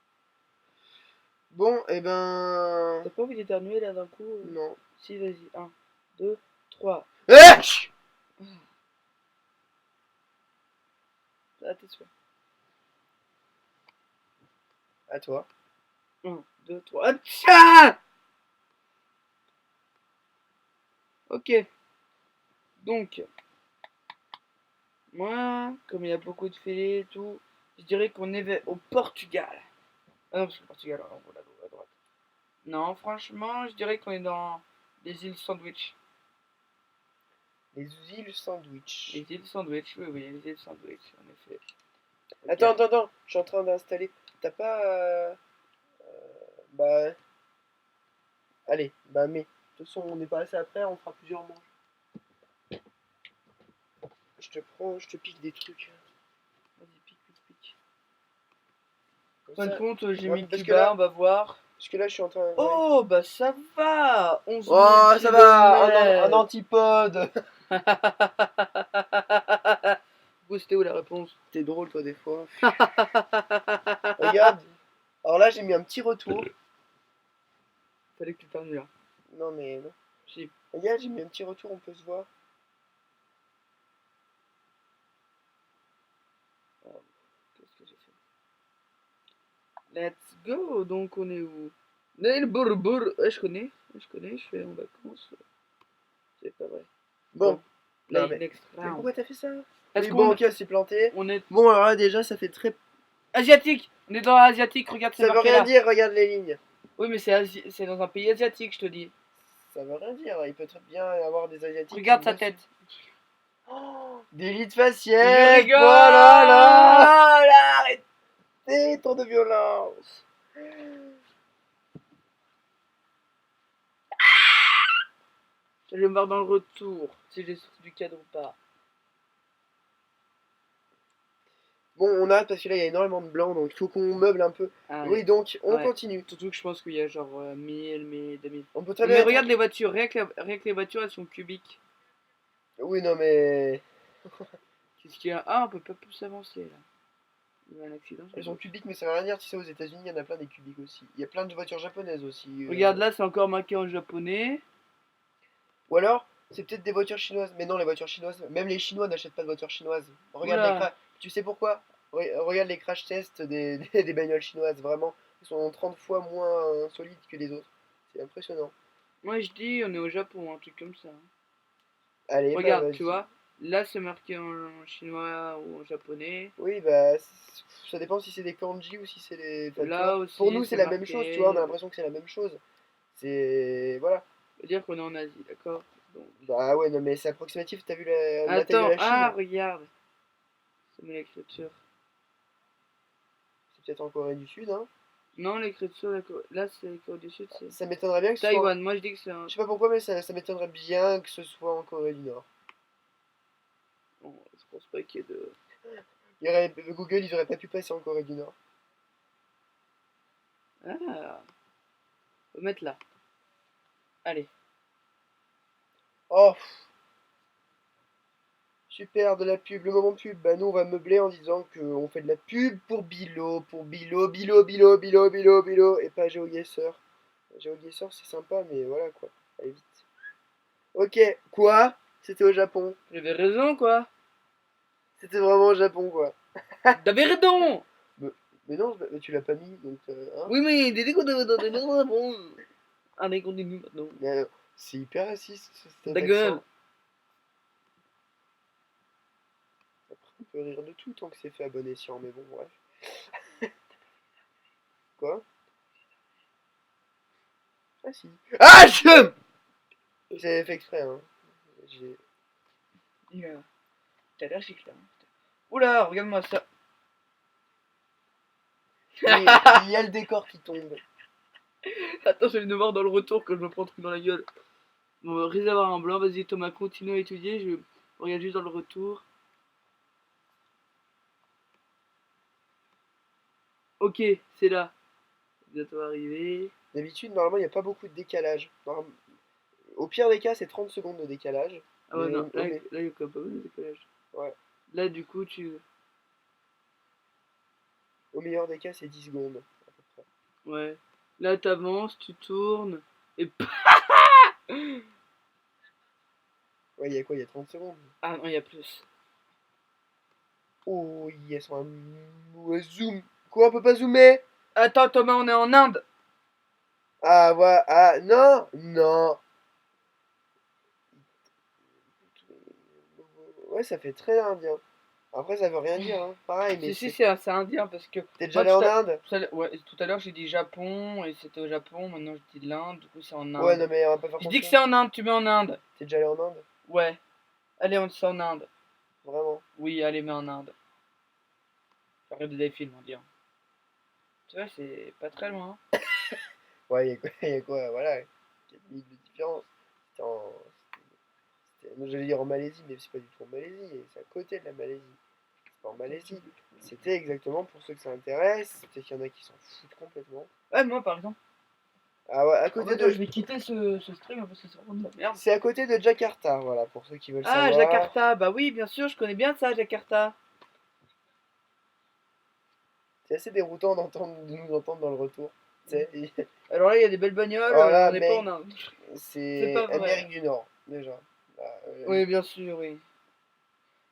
Bon, et ben. T'as pas envie d'éternuer là d'un coup? Non. Si, vas-y. 1, 2, 3. Ah, À tes souhaits. à toi. 1, 2, 3. Tcha! Ok. Donc, moi, comme il y a beaucoup de filets et tout, je dirais qu'on est au Portugal. Ah non, parce que le Portugal, on roule à droite. Non, franchement, je dirais qu'on est dans les îles Sandwich. Les îles Sandwich. Les îles Sandwich, oui, oui, les îles Sandwich, en effet. Attends, je suis en train d'installer. T'as pas. Bah. Allez, bah, mais. De toute façon, on n'est pas assez après, on fera plusieurs manches. Je te pique des trucs. Vas-y, pique. Comme Fin de ça. compte, j'ai Ouais, mis parce que Cuba, là- on va voir. Parce que là, je suis en train. Ouais. Oh, bah ça va 11 000 Oh, ça va, un kilomètres. antipode. Vous, c'était où la réponse? T'es drôle, toi, des fois. Regarde. Alors là, j'ai mis un petit retour. Fallait que tu termines là. Non, mais non. Si. Regarde, j'ai mis un petit retour, on peut se voir. Oh, qu'est-ce que j'ai fait? Let's go. Donc on est où? Le Bourbour. Ouais, je connais, je suis en vacances. C'est pas vrai. Bon. Là, Non, mais next mais round. pourquoi t'as fait ça? Parce Oui, qu'on bon, ok, c'est planté. on est Bon, alors là, déjà, ça fait très. asiatique. On est dans l'asiatique. Regarde, c'est Ça veut marqué rien là. dire, regarde les lignes. Oui, mais c'est dans un pays asiatique, je te dis. Ça veut rien dire. Il peut très bien avoir des Asiatiques. Regarde qui sa bossent. tête. Oh, des lits de Je faciès. rigole. Oh là là. Là, arrêtez, tant de violence. Je vais me voir dans le retour si j'ai sorti du cadre ou pas. Bon, on arrête parce que là, il y a énormément de blanc, donc il faut qu'on meuble un peu. Allez. Oui, donc, on Ouais. continue. Surtout que je pense qu'il y a genre 1000, 2000. On peut très Mais bien regarde les voitures, rien que les voitures elles sont cubiques. Oui, non, mais. Qu'est-ce qu'il y a? Ah, on peut pas plus avancer là. Il y a un accident. Elles sont cubiques, mais ça veut rien dire. Tu sais, aux États-Unis, il y en a plein des cubiques aussi. Il y a plein de voitures japonaises aussi. Regarde là, c'est encore marqué en japonais. Ou alors, c'est peut-être des voitures chinoises. Mais non, les voitures chinoises, même les Chinois n'achètent pas de voitures chinoises. Regarde les Oula. crash. Tu sais pourquoi? Regarde les crash tests des bagnoles chinoises. Vraiment, ils sont 30 fois moins solides que les autres. C'est impressionnant. Moi je dis, on est au Japon, un truc comme ça. Allez, bah Regarde, tu vas-y. vois. Là, c'est marqué en chinois ou en japonais. Oui, bah ça dépend si c'est des kanji ou si c'est des. Enfin, tu Là vois, pour aussi, nous c'est c'est la même chose, tu vois, on a marqué. l'impression que c'est la même chose. C'est. Voilà. Ça veut dire qu'on est en Asie, d'accord? Donc. Bah ouais, non, mais c'est approximatif, t'as vu la taille de Attends, la ah, Chine? regarde. C'est met l'écriture. C'est peut-être en Corée du Sud, hein. Non, l'écriture, là, c'est la Corée du Sud, c'est Ça m'étonnerait bien que ce soit. Taïwan. Moi, je dis que c'est un. Je sais pas pourquoi, mais ça m'étonnerait bien que ce soit en Corée du Nord. Bon, je pense pas qu'il y ait de. Google, ils auraient pas pu passer en Corée du Nord. Ah, on va mettre là. Allez. Oh, super, de la pub, le moment pub. Bah nous on va meubler en disant qu'on fait de la pub pour Bilo, Bilo, et pas GeoGuessr. GeoGuessr c'est sympa, mais voilà quoi. Allez vite. Ok, quoi? C'était au Japon. J'avais raison, quoi. C'était vraiment au Japon quoi. T'avais raison. Mais non, mais tu l'as pas mis, donc hein. Oui, mais t'es qu'on t'avais raison. Bon. Allez, continue maintenant. Mais, c'est hyper raciste cet Ta gueule. accent. Après, on peut rire de tout tant que c'est fait à bon escient, mais bon, bref. Quoi? Ah si. Ah je J'avais fait exprès, hein. J'ai. T'es allergique là. Oula, regarde-moi ça. Il y a le décor qui tombe. Attends, je vais de voir dans le retour que je me prends un truc dans la gueule. Bon, risque d'avoir un blanc. Vas-y, Thomas, continue à étudier. Je regarde juste dans le retour. Ok, c'est là. Bientôt arrivé. D'habitude, normalement, il n'y a pas beaucoup de décalage. Au pire des cas, c'est 30 secondes de décalage. Ah ouais, Mais non, là, il y a quand même pas mal de décalage. Ouais. Là, du coup, tu. Au meilleur des cas, c'est 10 secondes. À peu près. Ouais. Là, t'avances, tu tournes. Et. Ouais, il y a quoi? Il y a 30 secondes. Ah non, il y a plus. Oh, yes, on va zoom. Quoi, on peut pas zoomer? Attends, Thomas, on est en Inde. Ah, ouais, ah, non, non. Ouais, ça fait très indien. Après, ça veut rien dire, hein. Pareil, mais Si, c'est. c'est indien parce que. T'es déjà Moi, allé en Inde? ouais, tout à l'heure, j'ai dit Japon et c'était au Japon. Maintenant, je dis l'Inde. Du coup, c'est en Ouais, Inde. non, mais on va pas faire Je dis que confiance. c'est en Inde, tu mets en Inde. T'es déjà allé en Inde? Ouais. Allez, on dit ça en Inde. Vraiment? Oui, allez, mets en Inde. J'ai regardé des films indien. Tu vois, c'est pas très loin. Ouais, il y a quoi, voilà, 4 minutes de différence. C'était en. J'allais dire en Malaisie, mais c'est pas du tout en Malaisie, c'est à côté de la Malaisie. C'est pas en Malaisie. C'était exactement pour ceux que ça intéresse, peut-être qu'il y en a qui s'en foutent complètement. Ouais, moi, par exemple. Ah ouais, à En côté fait, de. je vais quitter ce stream parce que c'est vraiment de la merde. C'est à côté de Jakarta, voilà, pour ceux qui veulent Ah, savoir. Jakarta. Bah oui, bien sûr, je connais bien ça, Jakarta. C'est assez déroutant de nous entendre dans le retour. Tu sais, Alors là, il y a des belles bagnoles, alors là, on n'est pas mec, en Inde. C'est c'est pas vrai. Amérique du Nord, déjà. Bah, Oui, bien sûr, oui.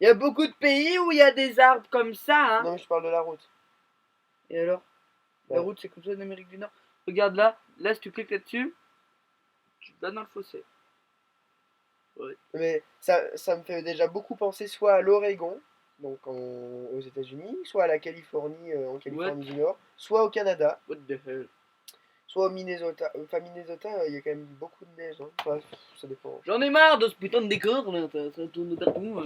Il y a beaucoup de pays où il y a des arbres comme ça, hein. non, mais je parle de la route. Et alors? La Ouais. route, c'est comme ça en Amérique du Nord. Regarde là, si tu cliques là-dessus, tu te vas dans le fossé. Mais ça me fait déjà beaucoup penser soit à l'Oregon, donc aux États-Unis, soit à la Californie, en What? Californie du Nord, soit au Canada, What the hell? soit au Minnesota. Enfin, Minnesota, il y a quand même beaucoup de neige. Hein. Enfin, ça dépend. J'en ai marre de ce putain de décor là, ça tourne partout.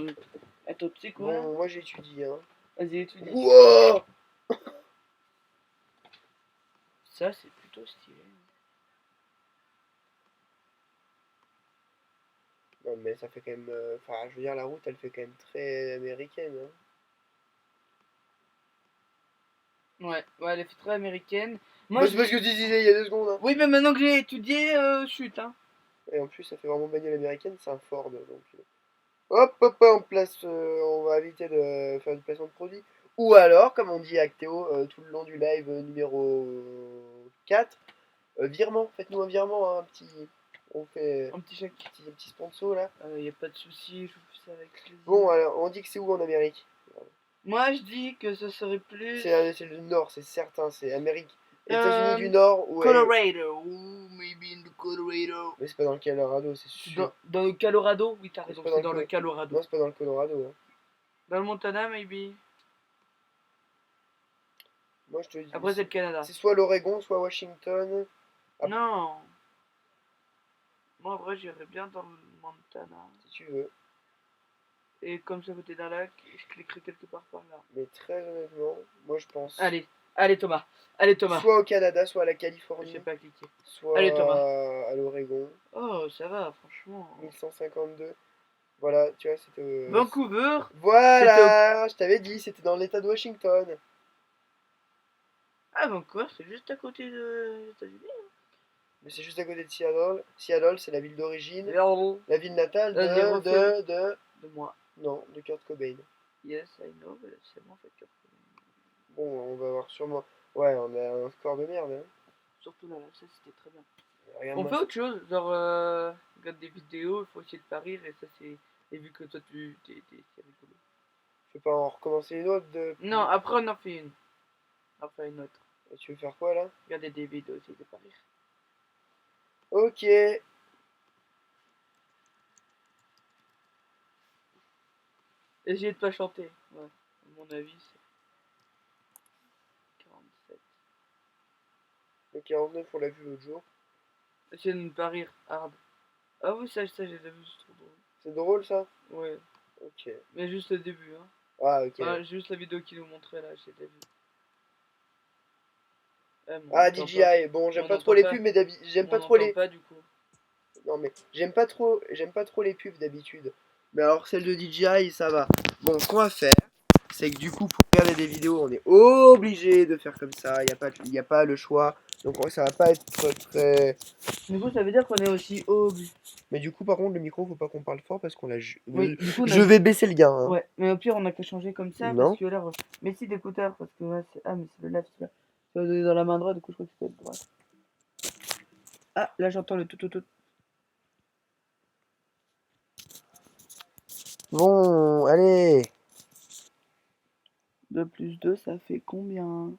Attends, tu sais quoi? Bon, moi j'étudie. Hein. Vas-y, étudie. Wouah. Ça, c'est plutôt stylé. Non, mais ça fait quand même. Enfin, je veux dire, la route, elle fait quand même très américaine. Hein. Ouais, elle est très américaine. Moi, Bah, c'est pas ce que tu disais il y a 2 secondes. Hein. Oui, mais maintenant que j'ai étudié, chut, hein. Et en plus, ça fait vraiment bagnole américaine, c'est un Ford. Donc, hop, hop, hop, on place. On va éviter de faire du placement de produit. Ou alors, comme on dit à Actéo tout le long du live numéro 4, virement. Faites-nous un virement, hein, un petit. On fait Un petit chèque. un petit sponsor là. Y a pas de souci, je vous fais ça avec plaisir. Bon, alors, on dit que c'est où en Amérique? Moi, je dis que ce serait plus. C'est le Nord, c'est certain, c'est Amérique. États-Unis du Euh, Nord ou. Colorado. Ooh, maybe in the Colorado. Mais c'est pas dans le Colorado, c'est C'est sûr. dans le Colorado? Oui, t'as Mais raison, pas c'est dans dans le le Colorado. Non, c'est pas dans le Colorado. Hein. Dans le Montana, maybe. Moi, je te dis. Après, c'est le Canada. C'est soit l'Oregon, soit Washington. Ah. Non. Moi, en vrai, j'irais bien dans le Montana. Si tu veux. Et comme c'est à côté d'un lac, je cliquerai quelque part par là. Mais très honnêtement, moi je pense. Allez Thomas. Allez Thomas. Soit au Canada, soit à la Je Californie, sais pas cliquer. soit Allez, Thomas. à l'Oregon. Oh, ça va, franchement. 1152. Voilà, tu vois, c'était. Vancouver. Voilà, je t'avais dit, c'était dans l'état de Washington. Ah, Vancouver, c'est juste à côté des États-Unis. Mais c'est juste à côté de Seattle. Seattle, c'est la ville d'origine, Seattle. la ville natale Vas-y, refais-le. de. De moi. Non, de Kurt Cobain. Yes, I know, but c'est bon, fait que. Bon, on va avoir sûrement. Ouais, on a un score de merde. Hein. Surtout là, ça c'était très bien. On Regarde-moi. fait autre chose, genre, regarde des vidéos, il faut essayer de pas rire, et ça c'est. Et vu que toi t'es rigolo. Je vais pas en recommencer une autre de. Non, après on en fait une. Après une autre. Et tu veux faire quoi là? Regardez des vidéos, essayez de pas rire. Ok. Essayez de pas chanter. Ouais, à mon avis, c'est 47. Le 49, on l'a vu l'autre jour. Essayez de ne pas rire, hard. Ah oui, ça j'ai déjà vu, c'est trop drôle. C'est drôle ça? Ouais, Ok. mais juste le début, hein. Ah, ok. Enfin, juste la vidéo qu'il nous montrait là, j'ai déjà vu. Mais on Ah, n'entend pas. DJI. Bon, j'aime On pas trop n'entend les pas. pubs, mais j'aime On pas trop n'entend les. pas du coup. Non, mais j'aime pas trop les pubs d'habitude. Mais alors, celle de DJI, ça va. Bon, ce qu'on va faire, c'est que du coup, pour regarder des vidéos, on est obligé de faire comme ça. Y a pas le choix. Donc, ça va pas être très. Du coup, ça veut dire qu'on est aussi obligé. Mais du coup, par contre, le micro, faut pas qu'on parle fort parce qu'on l'a. Oui, du coup, on a Je vais baisser le gain. Hein. Ouais, mais au pire, on a qu'à changer comme ça Non. parce que là. Mais si d'écouteurs, parce que ouais, c'est. Ah, mais c'est le left là. Ça va donner dans la main droite, du coup, je crois que c'est la droite. Ah, là, j'entends le tout. Bon, allez. 2 plus 2, ça fait combien?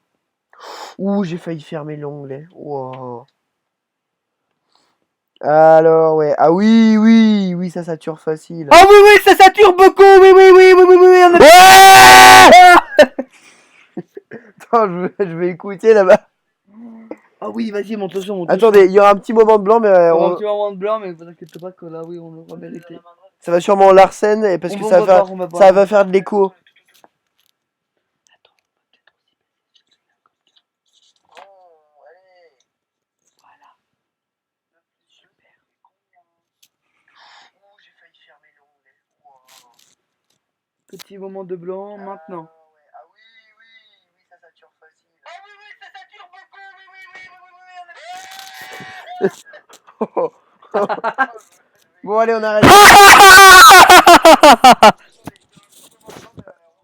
Ouh, j'ai failli fermer l'onglet. Wow. Alors, ouais. Ah oui, ça sature facile. Ah oui, ça sature beaucoup! Oui, on a. Attends, je vais écouter là-bas. Ah oui, vas-y, monte le son, monte le son. Attendez, il y aura un petit moment de blanc, mais Il y aura un petit moment de blanc, mais vous inquiétez pas que là, oui, on l'aura mérité. ça va sûrement Larsen et parce On que va ça va voir, on va voir. ça va faire de l'écho. Voilà. Super. Petit moment de blanc, maintenant. Ah oui, ça sature facile. Ah oui, ça sature beaucoup, Bon, allez, on arrête.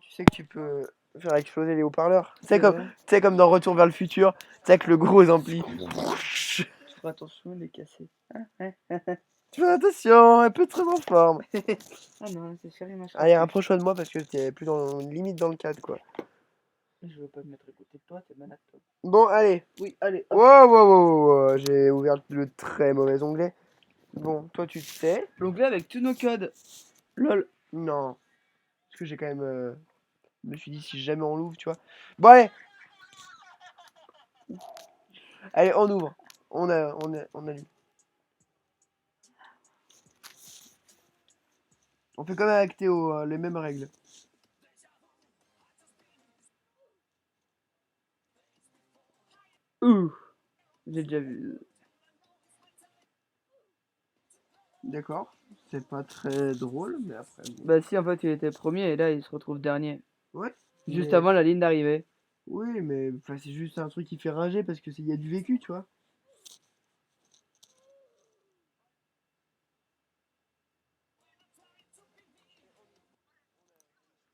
Tu sais que tu peux faire exploser les haut-parleurs. Tu sais, comme dans Retour vers le futur, tu sais, avec le gros ampli. Je ferai attention, il est cassé. Tu fais attention, elle peut être très en forme. Ah non, c'est sérieux, machin. Allez, rapproche-toi de moi parce que t'es plus limite dans le cadre, quoi. Je veux pas me mettre à côté de toi, t'es malade toi. Bon, allez. Oui, allez, hop. Wow, wow, wow, wow, j'ai ouvert le très mauvais onglet. Bon, toi, tu sais. L'onglet avec tous nos codes. Lol. Non. Parce que j'ai quand même. Je me suis dit, si jamais on l'ouvre, tu vois. Bon, allez. Allez, on ouvre. On a lu. On fait comme avec Théo, les mêmes règles. Ouh. J'ai déjà vu. D'accord. C'est pas très drôle, mais après. Bon. Bah si, en fait, il était premier et là, il se retrouve dernier. Ouais. Juste mais- avant la ligne d'arrivée. Oui, mais enfin, c'est juste un truc qui fait rager parce que il y a du vécu, tu vois.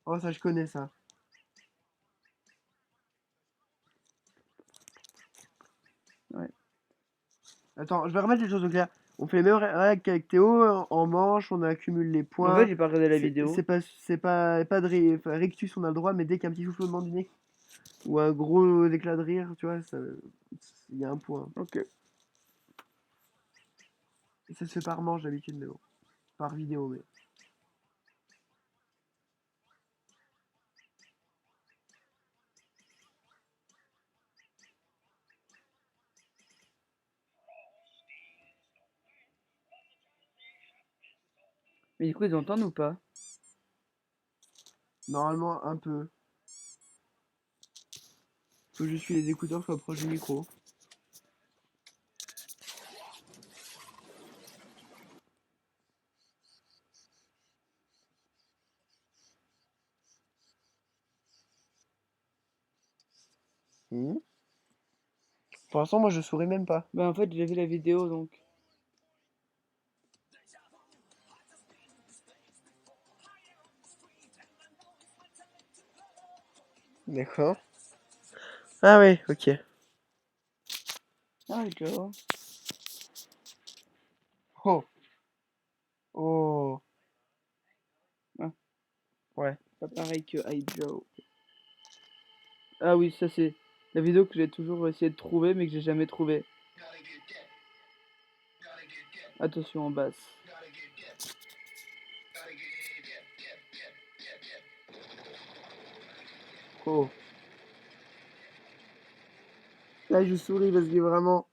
Oh, ça, je connais ça. Ouais. Attends, je vais remettre les choses au clair. On fait les mêmes règles qu'avec Théo. En manche, on accumule les En fait, points. j'ai pas regardé la C'est vidéo. c'est pas, c'est pas de enfin, rictus, on a le droit, mais dès qu'il y a un petit soufflement du nez ou un gros éclat de rire, tu vois, il y a un point. Ok. Et ça se fait par manche d'habitude, mais bon. Par vidéo, mais. Mais du coup, ils entendent ou pas? Normalement, un peu. Faut juste que les écouteurs soient proches du micro. Mhm. Pour l'instant, moi, je souris même pas. Bah en fait, j'ai vu la vidéo, donc... D'accord. Ah oui, ok. Ah, Joe. Oh. Oh. Ah, Ouais. pas pareil que Hi Joe. Ah oui, ça c'est la vidéo que j'ai toujours essayé de trouver, mais que j'ai jamais trouvé. Attention en basse. Oh. Là, je souris parce que vraiment.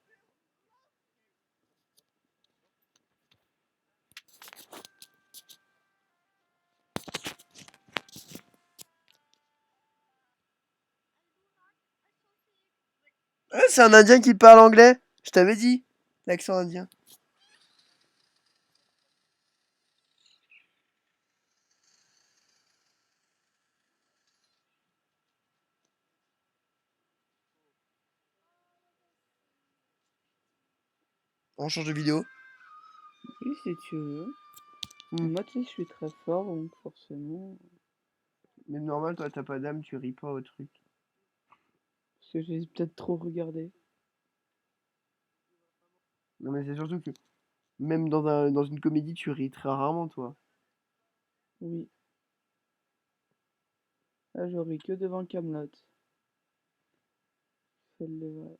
Ah, c'est un Indien qui parle anglais. Je t'avais dit. L'accent indien. On change de vidéo. Oui, si tu veux. Hmm. Moi, tu sais, je suis très fort, donc forcément... Mais normal, toi, t'as pas d'âme, tu ris pas au truc. Parce que j'ai peut-être trop regardé. Non, mais c'est surtout que même dans une comédie, tu ris très rarement, toi. Oui. Là, je ris que devant Camelot. Fais-le, ouais.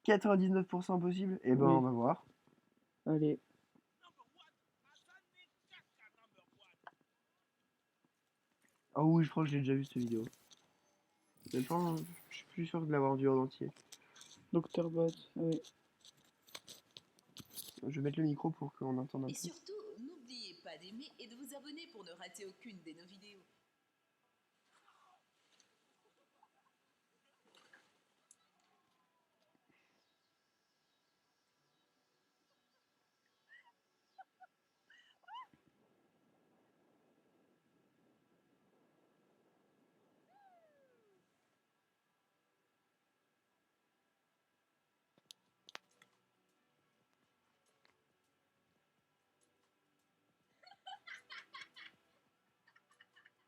99% possible. Eh ben, on Oui, va voir. allez. Ah oui, je crois que j'ai déjà vu cette vidéo. Mais pas, je suis plus sûr de l'avoir vu en entier. Dr. Bot, oui. Je vais mettre le micro pour qu'on entende un Et peu. surtout, n'oubliez pas d'aimer et de vous abonner pour ne rater aucune de nos vidéos.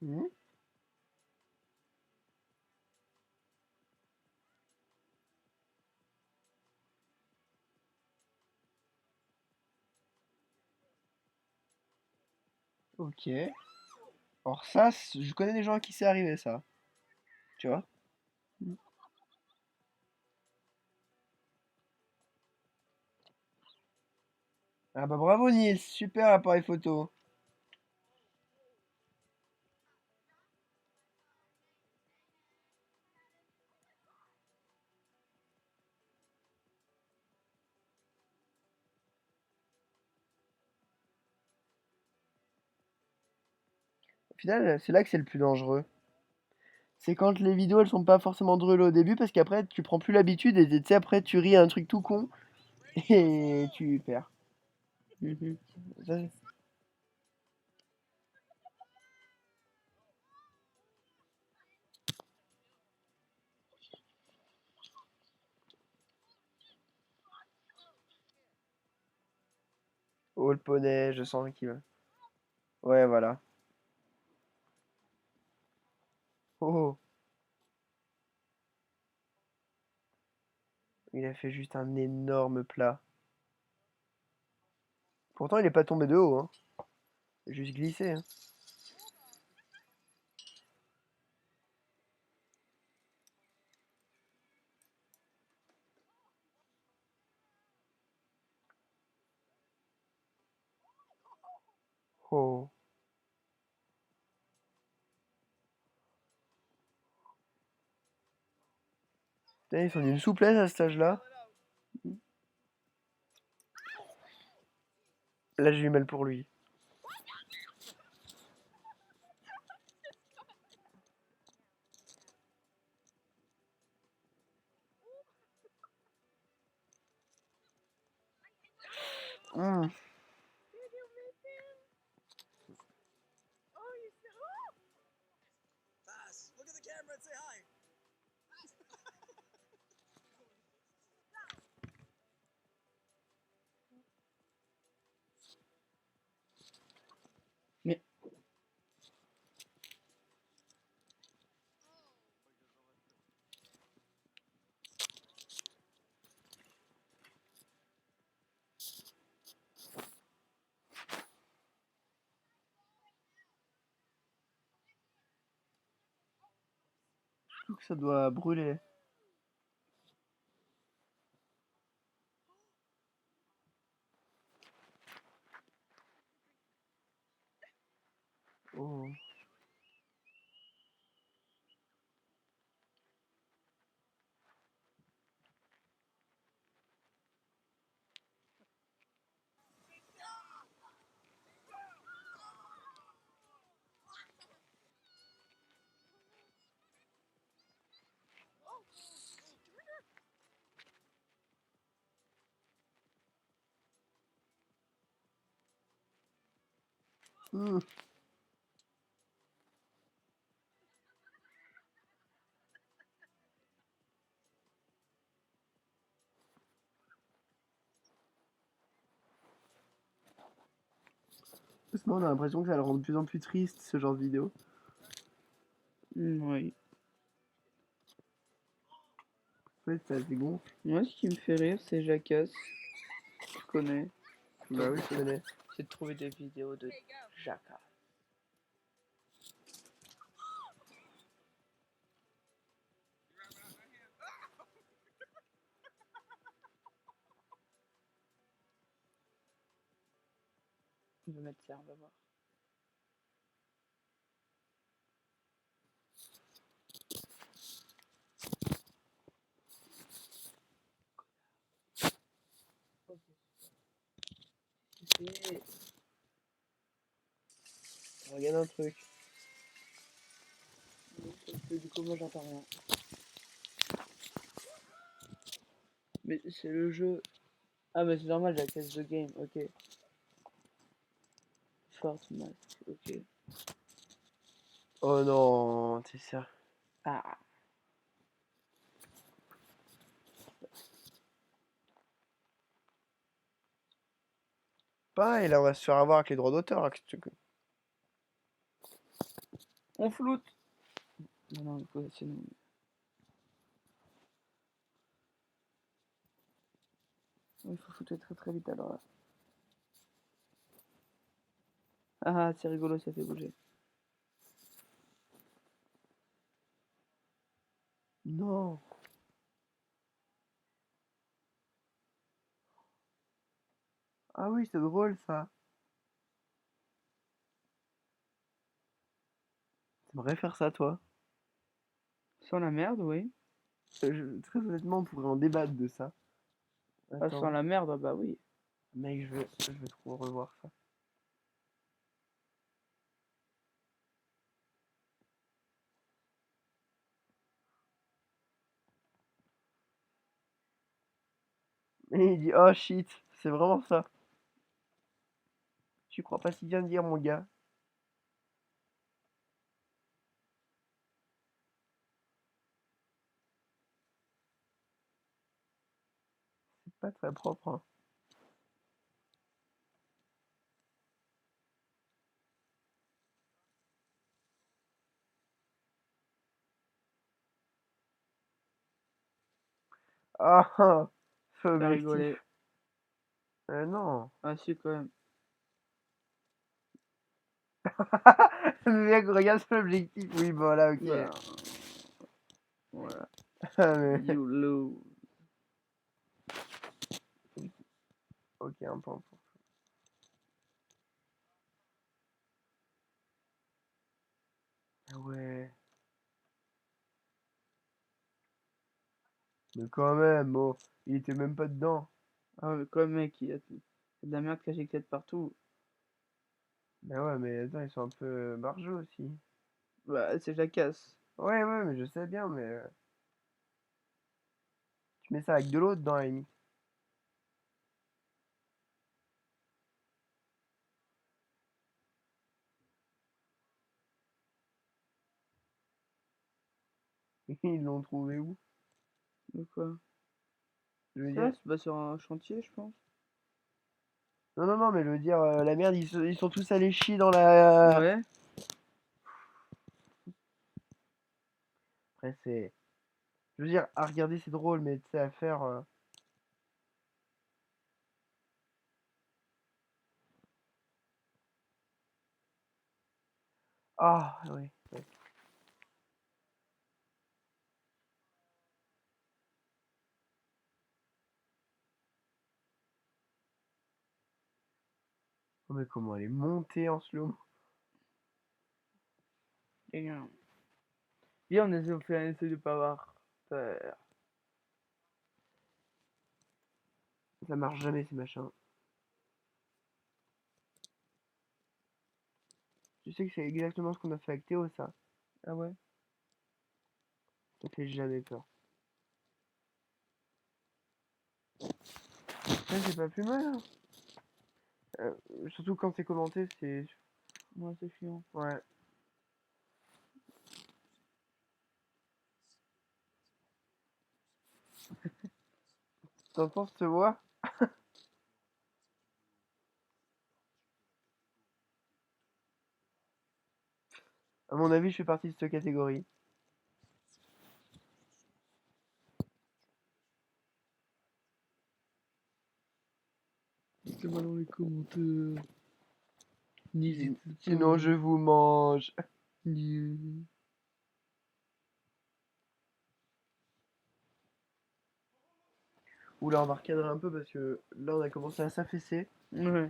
Mhm. Ok. Alors ça, je connais des gens à qui c'est arrivé ça. Tu vois? Ah bah bravo Nils, super appareil photo. Au final, c'est là que c'est le plus dangereux. C'est quand les vidéos elles sont pas forcément drôles au début parce qu'après tu prends plus l'habitude et tu sais après tu ris à un truc tout con et tu perds. Mhm. Ça, oh le poney, je sens qu'il va. Ouais voilà. Oh, oh. Il a fait juste un énorme plat. Pourtant il est pas tombé de haut, hein. Il a juste glissé, hein. Oh. Putain, ils sont d'une souplesse à cet âge-là. Là j'ai eu mal pour lui. Hmm. Mais Je trouve que ça doit brûler. Oh. Hmm. Doucement, on a l'impression que ça le rend de plus en plus triste ce genre de vidéo. oui. En fait, ça dégonfle. Moi, ce qui me fait rire, c'est Jackass. Tu connais. Bah oui, je connais. C'est de trouver des vidéos de Jackass. On va mettre ça, on va voir. Regarde un truc. Parce que du coup, moi, j'entends rien. Mais c'est le jeu. Ah, mais c'est normal, Jackass the game, ok. Fortnite, ok. Oh non, c'est ça. Ah, Pareil, là, on va se faire avoir avec les droits d'auteur. Là, on floute. Non, non, quoi, sinon. Il faut flouter très très vite alors là. Ah, c'est rigolo, ça fait bouger. Ah oui, c'est drôle ça. T'aimerais faire ça, toi? Sans la merde, oui. Très honnêtement, on pourrait en débattre de ça. Ah, sans Attends, la merde, bah oui. mec, je vais trop revoir ça. Et il dit, oh shit, c'est vraiment ça. Tu crois pas si bien dire, mon gars. C'est pas très propre, hein. Ah, ah, faux T'as rigolé. objectif. Non. Ah si, quand même. Le mec regarde sur l'objectif. Oui, bon là, ok. Bah, voilà. Ah, mais- You lose. Ok, un point. Ah ouais. Mais quand même, bon, il était même pas dedans. Ah, mais quoi, mec, il y a de la merde cachée de partout. Mais ouais, mais attends, ils sont un peu margeaux aussi. Bah, c'est Jacasse. Ouais, ouais, mais je sais bien, mais tu mets ça avec de l'eau dedans, à la limite. Ils l'ont trouvé où? De quoi? Je veux Ça, dire. c'est pas sur un chantier, je pense. Non, non, non, mais je veux dire, la merde, ils sont tous allés chier dans la. Ouais. Après, c'est. Je veux dire, à regarder, c'est drôle, mais tu sais, à faire. Ah, ouais. Ouais. Oh, mais comment elle est montée en slow? Et bien, on essaie, on fait un essai de pas avoir peur. Ça marche jamais, ces machins. Tu sais que c'est exactement ce qu'on a fait avec Théo, ça. Ah ouais? Ça fait jamais peur. Ouais, c'est pas plus mal, hein. Euh, Surtout quand c'est commenté, c'est. Ouais, c'est chiant. Ouais. T'en penses, te vois? À mon avis, je fais partie de cette catégorie. Dites-le-moi dans les commentaires. N'hésite Sinon, je vous mange. Oula, on va recadrer un peu parce que là, on a commencé à s'affaisser. Ouais.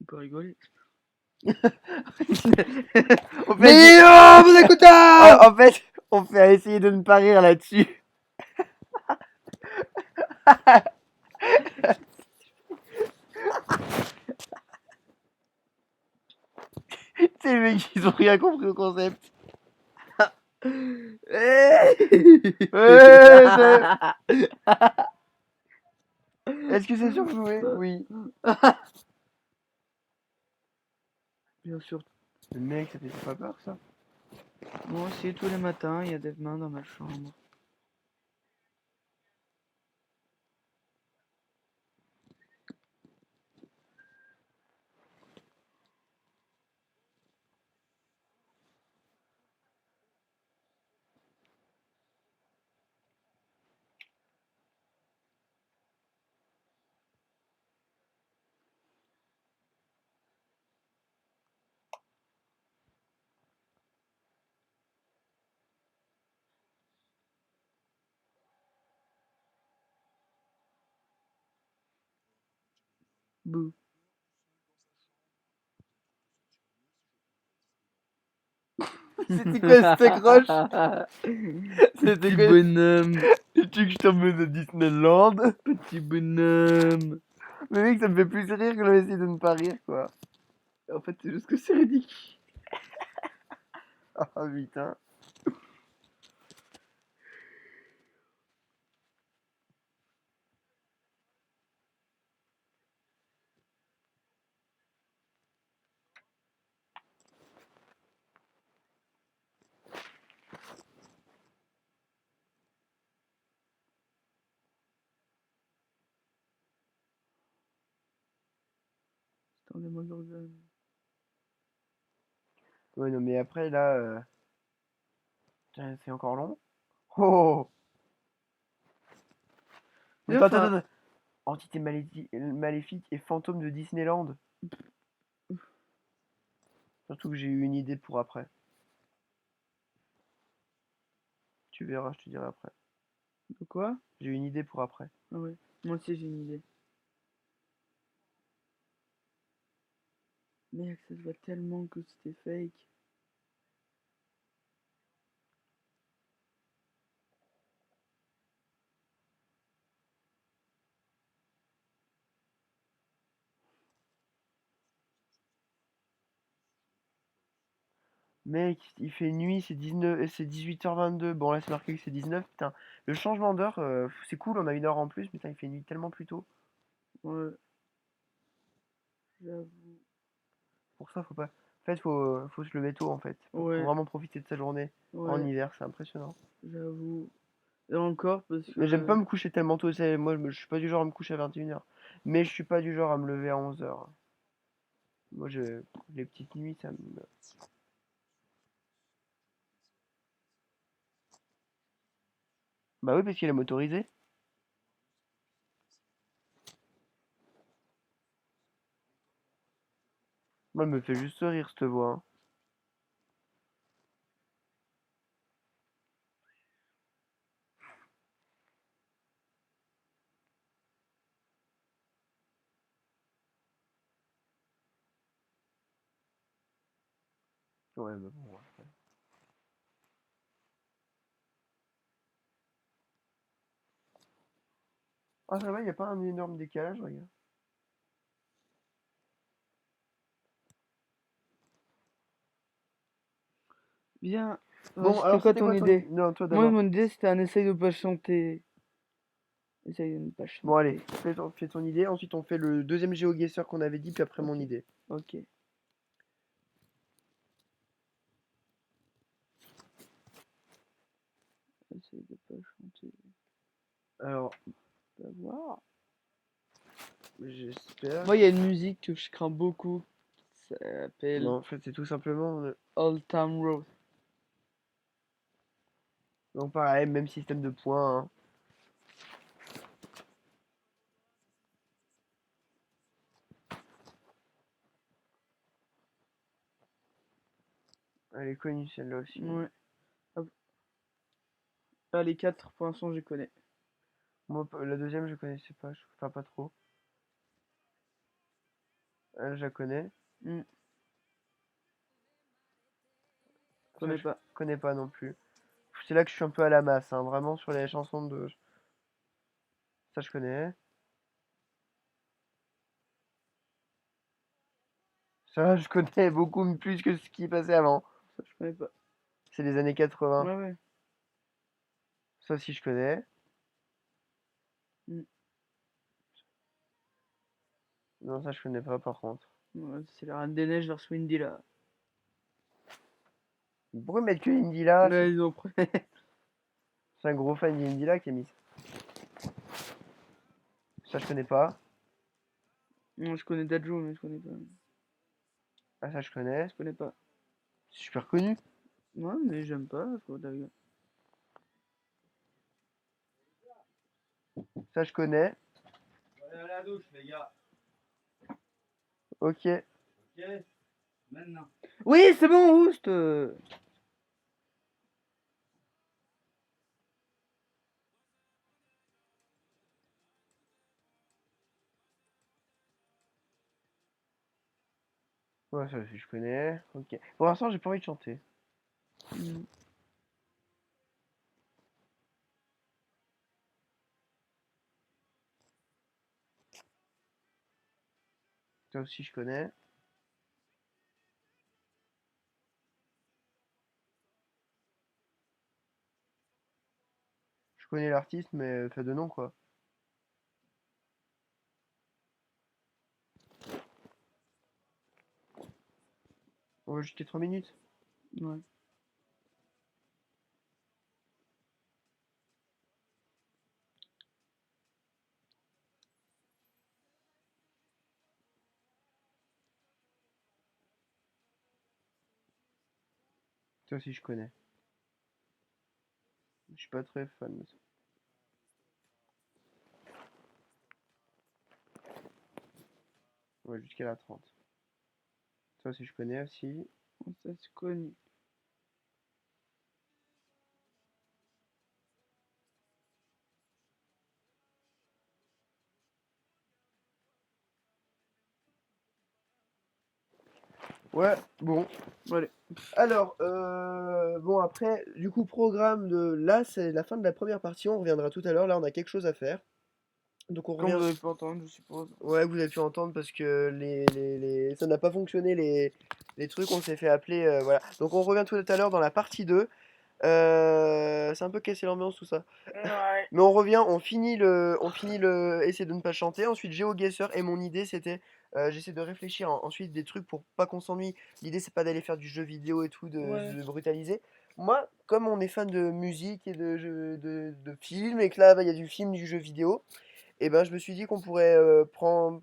On peut rigoler. En fait, Mais oh, mon écouteur! en fait, on fait essayer de ne pas rire là-dessus. C'est les mecs, ils ont rien compris au concept. Est-ce que c'est surjoué? Oui. Bien sûr. Le mec, ça fait pas peur, ça. Moi aussi, tous les matins, il y a des mains dans ma chambre. Bouh. C'était quoi cette accroche? C'était Petit quoi? bonhomme, Tu veux que je t'emmène à Disneyland? petit bonhomme. Mais mec, ça me fait plus rire que d'essayer de ne pas rire, quoi. En fait, c'est juste que c'est ridicule. Ah putain. Attendez-moi, Gorgone. Ouais, non, mais après, là... Tiens, c'est encore long. Oh! Mais Attends, enfin, attends. Entité maléfique et fantôme de Disneyland. Surtout que j'ai eu une idée pour après. Tu verras, je te dirai après. de quoi? J'ai eu une idée pour après. Ah ouais, moi aussi j'ai une idée. Mec, ça se voit tellement que c'était fake. Mec, il fait nuit, c'est 19, c'est 18h22. Bon, là, c'est marqué que c'est 19. Putain, le changement d'heure, c'est cool, on a une heure en plus, mais putain, il fait nuit tellement plus tôt. Ouais, j'avoue. Pour ça, faut pas. En fait, faut se lever tôt, en fait. Faut Ouais, vraiment profiter de sa journée en ouais, hiver, c'est impressionnant. j'avoue. Et encore parce Mais j'aime pas que... me coucher tellement tôt, moi, je suis pas du genre à me coucher à 21h. Mais je suis pas du genre à me lever à 11h. Moi, les petites nuits, ça me. Bah oui, parce qu'il est motorisé. Moi, elle me fait juste rire, cette voix, hein. Ouais, mais bon, ouais. Ah, ça va, y a pas un énorme décalage, regarde. Bien. Bon, C'était alors, quoi c'était ton quoi ton. idée? Non, toi Moi, d'abord. mon idée, c'était un essaye de pas chanter. Essaye de ne pas Bon, allez, chanter. fais ton idée. Ensuite, on fait le deuxième GeoGuessr qu'on avait dit, puis après mon Ok, idée. ok. Essaye de pas chanter. Alors, On va voir. j'espère. Moi, il y a une musique que je crains beaucoup qui s'appelle Non, en fait, c'est tout simplement. Old Town Road. Donc, pareil, même système de points, hein. Elle est connue, celle-là aussi. Ouais. Hop. Là, les quatre, pour l'instant, je connais. Moi, la deuxième, je connaissais pas. Enfin, pas trop. Elle, je la connais. Hmm, Ça, connais je pas. connais pas non plus. C'est là que je suis un peu à la masse, hein. Vraiment, sur les chansons de. Ça, je connais. Ça, je connais beaucoup plus que ce qui passait avant. Ça, je connais pas. C'est les années 80. Ouais, ouais. Ça aussi, je connais. Hmm. Non, ça, je connais pas, par contre. Ouais, c'est la Reine des Neiges vers Windy, là. Pourquoi mettre que Indy là? Mais ils ont pris. C'est un gros fan d'Indy là qui a mis ça. Ça, je connais pas. Non, je connais Dadjo, mais je connais pas. Ah, ça, je connais. Je connais pas. C'est super connu. Ouais, mais j'aime pas. Ça, je connais. Allez à la douche, les gars. Ok. Ok. Maintenant. Oui, c'est bon, Oust. Ouais, ça aussi, je connais. Ok. Pour l'instant, j'ai pas envie de chanter. Mm. Ça aussi, je connais. Je connais l'artiste, mais fait de nom, quoi. On va jusqu'à 3 minutes. Ouais. Ça aussi, je connais. Je suis pas très fan de ça. Ouais, jusqu'à la 30. Ça aussi, je connais aussi. Ça, c'est connu. Ouais, bon. Allez. Alors, bon, après, du coup, programme de... Là, c'est la fin de la première partie. On reviendra tout à l'heure. Là, on a quelque chose à faire. Donc, on Comme revient... vous avez pu entendre, je suppose. Ouais, vous avez pu entendre parce que ça n'a pas fonctionné, les trucs. On s'est fait appeler, voilà. Donc, on revient tout à l'heure dans la partie 2. C'est un peu cassé l'ambiance, tout ça. Ouais. Mais on revient, on finit le essayer de ne pas chanter. Ensuite, GeoGuessr et mon idée c'était, j'essaie de réfléchir ensuite des trucs pour pas qu'on s'ennuie. L'idée c'est pas d'aller faire du jeu vidéo et tout, Ouais. de brutaliser. Moi, comme on est fan de musique et de films et que là, bah, il y a du film, du jeu vidéo, et ben je me suis dit qu'on pourrait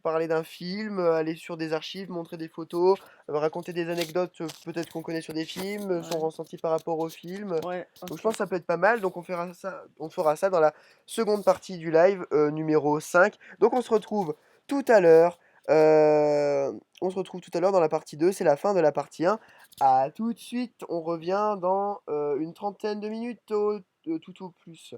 parler d'un film, aller sur des archives, montrer des photos, raconter des anecdotes peut-être qu'on connaît sur des films, son Ouais. ressenti par rapport au film. Ouais. Donc je Ok. pense que ça peut être pas mal. Donc on fera ça dans la seconde partie du live numéro 5. Donc on se retrouve tout à l'heure. Dans la partie 2. C'est la fin de la partie 1. À tout de suite. On revient dans une trentaine de minutes tout au plus.